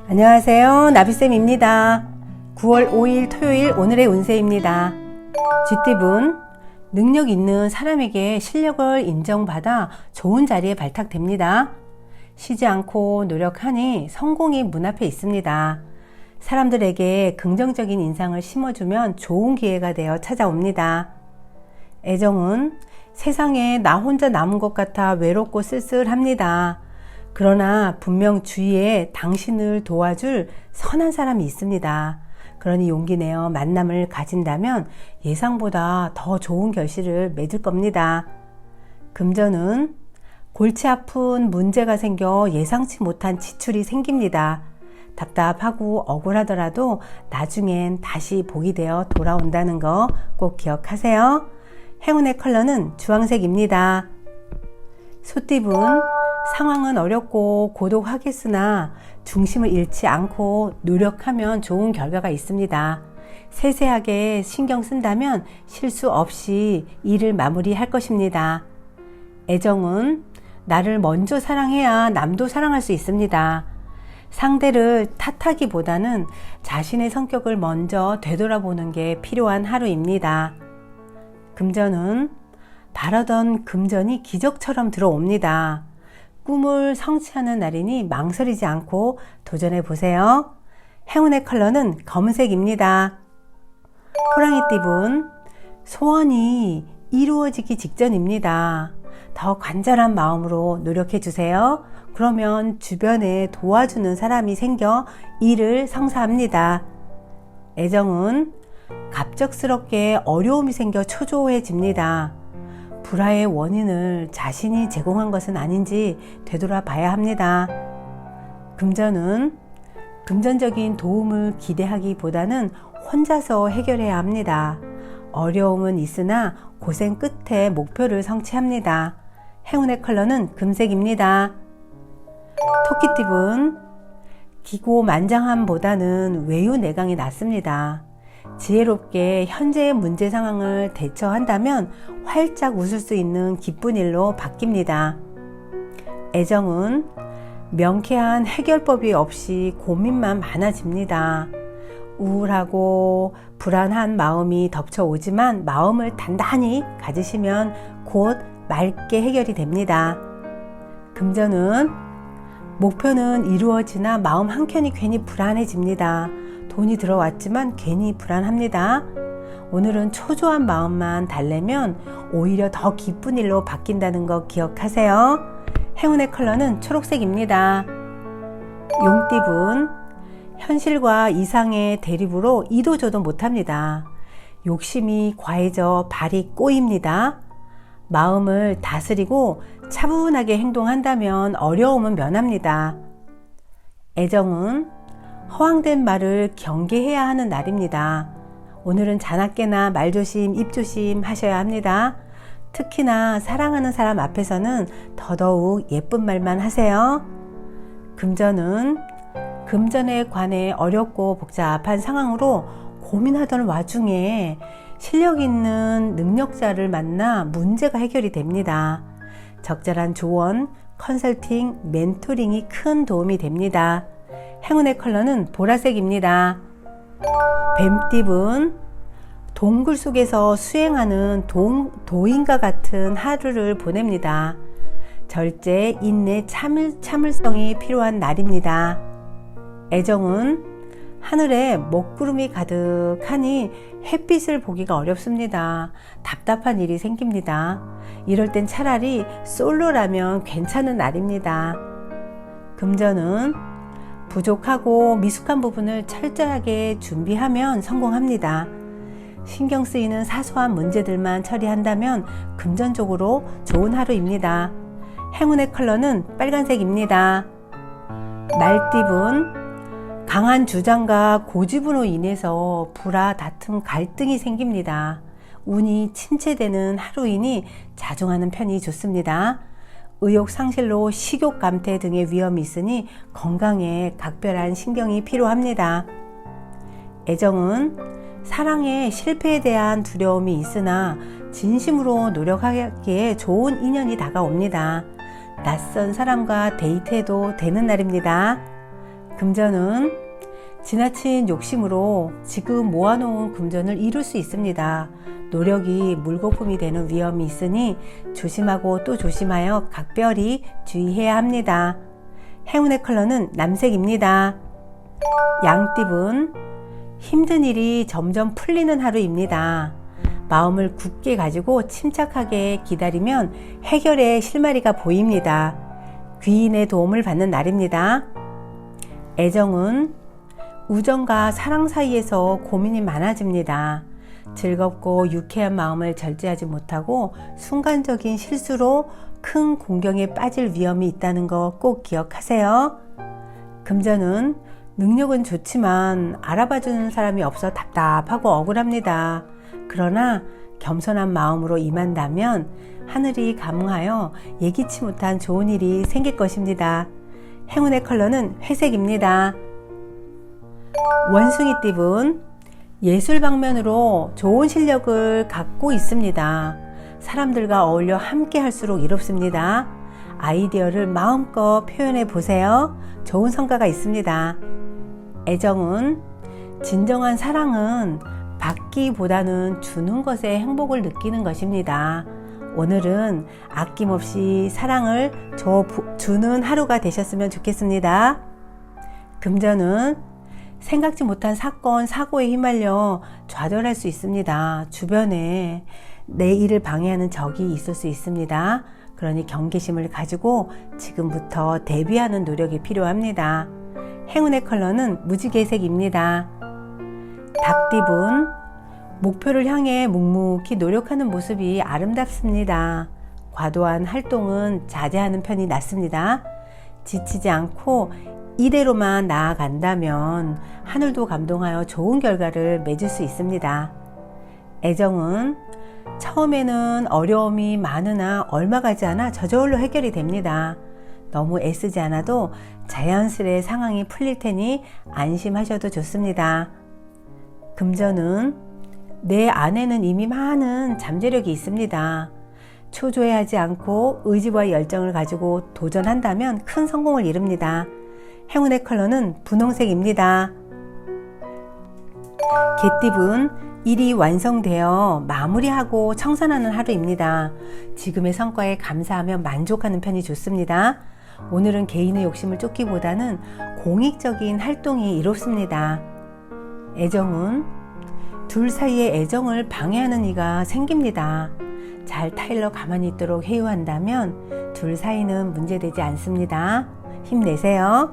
안녕하세요. 나비쌤입니다. 9월 5일 토요일 오늘의 운세입니다. 쥐띠분, 능력 있는 사람에게 실력을 인정받아 좋은 자리에 발탁됩니다. 쉬지 않고 노력하니 성공이 문 앞에 있습니다. 사람들에게 긍정적인 인상을 심어주면 좋은 기회가 되어 찾아옵니다. 애정은 세상에 나 혼자 남은 것 같아 외롭고 쓸쓸합니다. 그러나 분명 주위에 당신을 도와줄 선한 사람이 있습니다. 그러니 용기 내어 만남을 가진다면 예상보다 더 좋은 결실을 맺을 겁니다. 금전은 골치 아픈 문제가 생겨 예상치 못한 지출이 생깁니다. 답답하고 억울하더라도 나중엔 다시 복이 되어 돌아온다는 거 꼭 기억하세요. 행운의 컬러는 주황색입니다. 소띠분, 상황은 어렵고 고독하겠으나 중심을 잃지 않고 노력하면 좋은 결과가 있습니다. 세세하게 신경 쓴다면 실수 없이 일을 마무리할 것입니다. 애정은 나를 먼저 사랑해야 남도 사랑할 수 있습니다. 상대를 탓하기보다는 자신의 성격을 먼저 되돌아보는 게 필요한 하루입니다. 금전은 바라던 금전이 기적처럼 들어옵니다. 꿈을 성취하는 날이니 망설이지 않고 도전해 보세요. 행운의 컬러는 검은색입니다. 호랑이띠분, 소원이 이루어지기 직전입니다. 더 간절한 마음으로 노력해 주세요. 그러면 주변에 도와주는 사람이 생겨 일을 성사합니다. 애정은 갑작스럽게 어려움이 생겨 초조해집니다. 불화의 원인을 자신이 제공한 것은 아닌지 되돌아봐야 합니다. 금전은 금전적인 도움을 기대하기보다는 혼자서 해결해야 합니다. 어려움은 있으나 고생 끝에 목표를 성취합니다. 행운의 컬러는 금색입니다. 토끼띠분, 기고만장함보다는 외유내강이 낫습니다. 지혜롭게 현재의 문제 상황을 대처한다면 활짝 웃을 수 있는 기쁜 일로 바뀝니다. 애정은 명쾌한 해결법이 없이 고민만 많아집니다. 우울하고 불안한 마음이 덮쳐오지만 마음을 단단히 가지시면 곧 맑게 해결이 됩니다. 금전은 목표는 이루어지나 마음 한켠이 괜히 불안해집니다. 돈이 들어왔지만 괜히 불안합니다. 오늘은 초조한 마음만 달래면 오히려 더 기쁜 일로 바뀐다는 거 기억하세요. 행운의 컬러는 초록색입니다. 용띠분, 현실과 이상의 대립으로 이도저도 못합니다. 욕심이 과해져 발이 꼬입니다. 마음을 다스리고 차분하게 행동한다면 어려움은 면합니다. 애정은 허황된 말을 경계해야 하는 날입니다. 오늘은 자나깨나 말조심, 입조심 하셔야 합니다. 특히나 사랑하는 사람 앞에서는 더더욱 예쁜 말만 하세요. 금전은 금전에 관해 어렵고 복잡한 상황으로 고민하던 와중에 실력 있는 능력자를 만나 문제가 해결이 됩니다. 적절한 조언, 컨설팅, 멘토링이 큰 도움이 됩니다. 행운의 컬러는 보라색입니다. 뱀띠분, 동굴 속에서 수행하는 도인과 같은 하루를 보냅니다. 절제, 인내, 참을성이 필요한 날입니다. 애정은 하늘에 먹구름이 가득하니 햇빛을 보기가 어렵습니다. 답답한 일이 생깁니다. 이럴 땐 차라리 솔로라면 괜찮은 날입니다. 금전은 부족하고 미숙한 부분을 철저하게 준비하면 성공합니다. 신경 쓰이는 사소한 문제들만 처리한다면 금전적으로 좋은 하루입니다. 행운의 컬러는 빨간색입니다. 말띠분, 강한 주장과 고집으로 인해서 불화, 다툼, 갈등이 생깁니다. 운이 침체되는 하루이니 자중하는 편이 좋습니다. 의욕 상실로 식욕 감퇴 등의 위험이 있으니 건강에 각별한 신경이 필요합니다. 애정은 사랑의 실패에 대한 두려움이 있으나 진심으로 노력하기에 좋은 인연이 다가옵니다. 낯선 사람과 데이트해도 되는 날입니다. 금전은 지나친 욕심으로 지금 모아놓은 금전을 잃을 수 있습니다. 노력이 물거품이 되는 위험이 있으니 조심하고 또 조심하여 각별히 주의해야 합니다. 행운의 컬러는 남색입니다. 양띠분, 힘든 일이 점점 풀리는 하루입니다. 마음을 굳게 가지고 침착하게 기다리면 해결의 실마리가 보입니다. 귀인의 도움을 받는 날입니다. 애정은 우정과 사랑 사이에서 고민이 많아집니다. 즐겁고 유쾌한 마음을 절제하지 못하고 순간적인 실수로 큰 공경에 빠질 위험이 있다는 거 꼭 기억하세요. 금전은 능력은 좋지만 알아봐주는 사람이 없어 답답하고 억울합니다. 그러나 겸손한 마음으로 임한다면 하늘이 감응하여 예기치 못한 좋은 일이 생길 것입니다. 행운의 컬러는 회색입니다. 원숭이띠분, 예술 방면으로 좋은 실력을 갖고 있습니다. 사람들과 어울려 함께 할수록 이롭습니다. 아이디어를 마음껏 표현해 보세요. 좋은 성과가 있습니다. 애정은 진정한 사랑은 받기보다는 주는 것에 행복을 느끼는 것입니다. 오늘은 아낌없이 사랑을 주는 하루가 되셨으면 좋겠습니다. 금전은 생각지 못한 사건, 사고에 휘말려 좌절할 수 있습니다. 주변에 내 일을 방해하는 적이 있을 수 있습니다. 그러니 경계심을 가지고 지금부터 대비하는 노력이 필요합니다. 행운의 컬러는 무지개색입니다. 닭띠분, 목표를 향해 묵묵히 노력하는 모습이 아름답습니다. 과도한 활동은 자제하는 편이 낫습니다. 지치지 않고 이대로만 나아간다면 하늘도 감동하여 좋은 결과를 맺을 수 있습니다. 애정은 처음에는 어려움이 많으나 얼마 가지 않아 저절로 해결이 됩니다. 너무 애쓰지 않아도 자연스레 상황이 풀릴 테니 안심하셔도 좋습니다. 금전은 내 안에는 이미 많은 잠재력이 있습니다. 초조해하지 않고 의지와 열정을 가지고 도전한다면 큰 성공을 이룹니다. 행운의 컬러는 분홍색입니다. 개띠분, 일이 완성되어 마무리하고 청산하는 하루입니다. 지금의 성과에 감사하며 만족하는 편이 좋습니다. 오늘은 개인의 욕심을 쫓기보다는 공익적인 활동이 이롭습니다. 애정은 둘 사이의 애정을 방해하는 이가 생깁니다. 잘 타일러 가만히 있도록 회유한다면 둘 사이는 문제되지 않습니다. 힘내세요.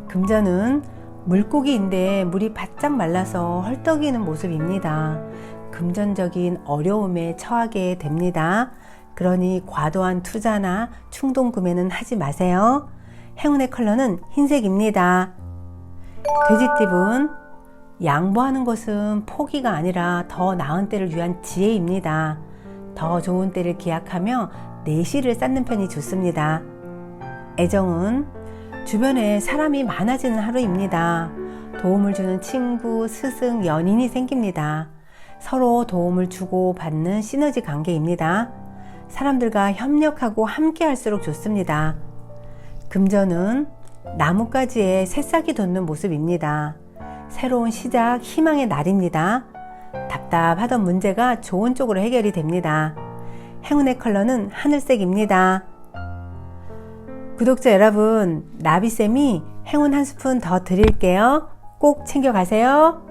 금전은 물고기인데 물이 바짝 말라서 헐떡이는 모습입니다. 금전적인 어려움에 처하게 됩니다. 그러니 과도한 투자나 충동 구매는 하지 마세요. 행운의 컬러는 흰색입니다. 돼지띠분, 양보하는 것은 포기가 아니라 더 나은 때를 위한 지혜입니다. 더 좋은 때를 기약하며 내실을 쌓는 편이 좋습니다. 애정은 주변에 사람이 많아지는 하루입니다. 도움을 주는 친구, 스승, 연인이 생깁니다. 서로 도움을 주고 받는 시너지 관계입니다. 사람들과 협력하고 함께 할수록 좋습니다. 금전은 나뭇가지에 새싹이 돋는 모습입니다. 새로운 시작, 희망의 날입니다. 답답하던 문제가 좋은 쪽으로 해결이 됩니다. 행운의 컬러는 하늘색입니다. 구독자 여러분, 나비쌤이 행운 한 스푼 더 드릴게요. 꼭 챙겨가세요.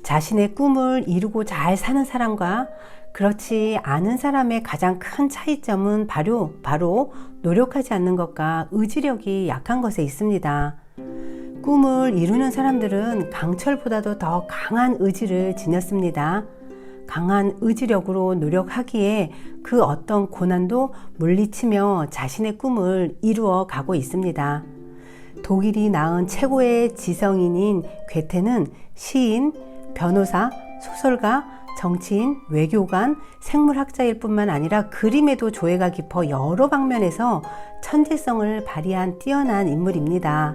자신의 꿈을 이루고 잘 사는 사람과 그렇지 않은 사람의 가장 큰 차이점은 바로 노력하지 않는 것과 의지력이 약한 것에 있습니다. 꿈을 이루는 사람들은 강철보다도 더 강한 의지를 지녔습니다. 강한 의지력으로 노력하기에 그 어떤 고난도 물리치며 자신의 꿈을 이루어 가고 있습니다. 독일이 낳은 최고의 지성인인 괴테는 시인, 변호사, 소설가, 정치인, 외교관, 생물학자일 뿐만 아니라 그림에도 조예가 깊어 여러 방면에서 천재성을 발휘한 뛰어난 인물입니다.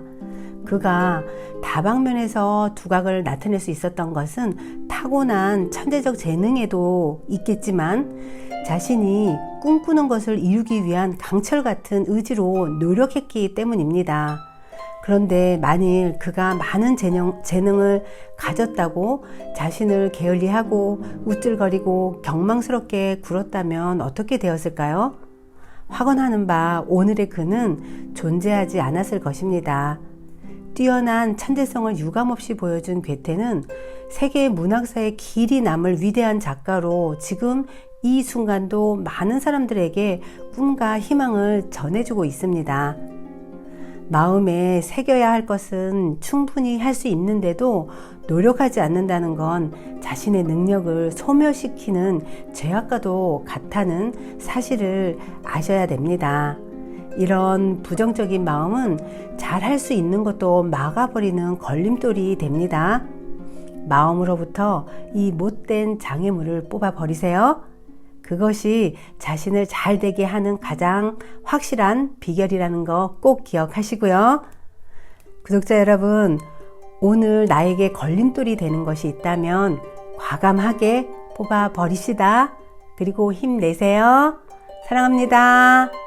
그가 다방면에서 두각을 나타낼 수 있었던 것은 타고난 천재적 재능에도 있겠지만 자신이 꿈꾸는 것을 이루기 위한 강철 같은 의지로 노력했기 때문입니다. 그런데 만일 그가 많은 재능을 가졌다고 자신을 게을리하고 우쭐거리고 경망스럽게 굴었다면 어떻게 되었을까요? 확언하는 바 오늘의 그는 존재하지 않았을 것입니다. 뛰어난 천재성을 유감없이 보여준 괴테는 세계 문학사에 길이 남을 위대한 작가로 지금 이 순간도 많은 사람들에게 꿈과 희망을 전해주고 있습니다. 마음에 새겨야 할 것은 충분히 할 수 있는데도 노력하지 않는다는 건 자신의 능력을 소멸시키는 죄악과도 같다는 사실을 아셔야 됩니다. 이런 부정적인 마음은 잘할 수 있는 것도 막아버리는 걸림돌이 됩니다. 마음으로부터 이 못된 장애물을 뽑아버리세요. 그것이 자신을 잘 되게 하는 가장 확실한 비결이라는 거 꼭 기억하시고요. 구독자 여러분, 오늘 나에게 걸림돌이 되는 것이 있다면 과감하게 뽑아버립시다. 그리고 힘내세요. 사랑합니다.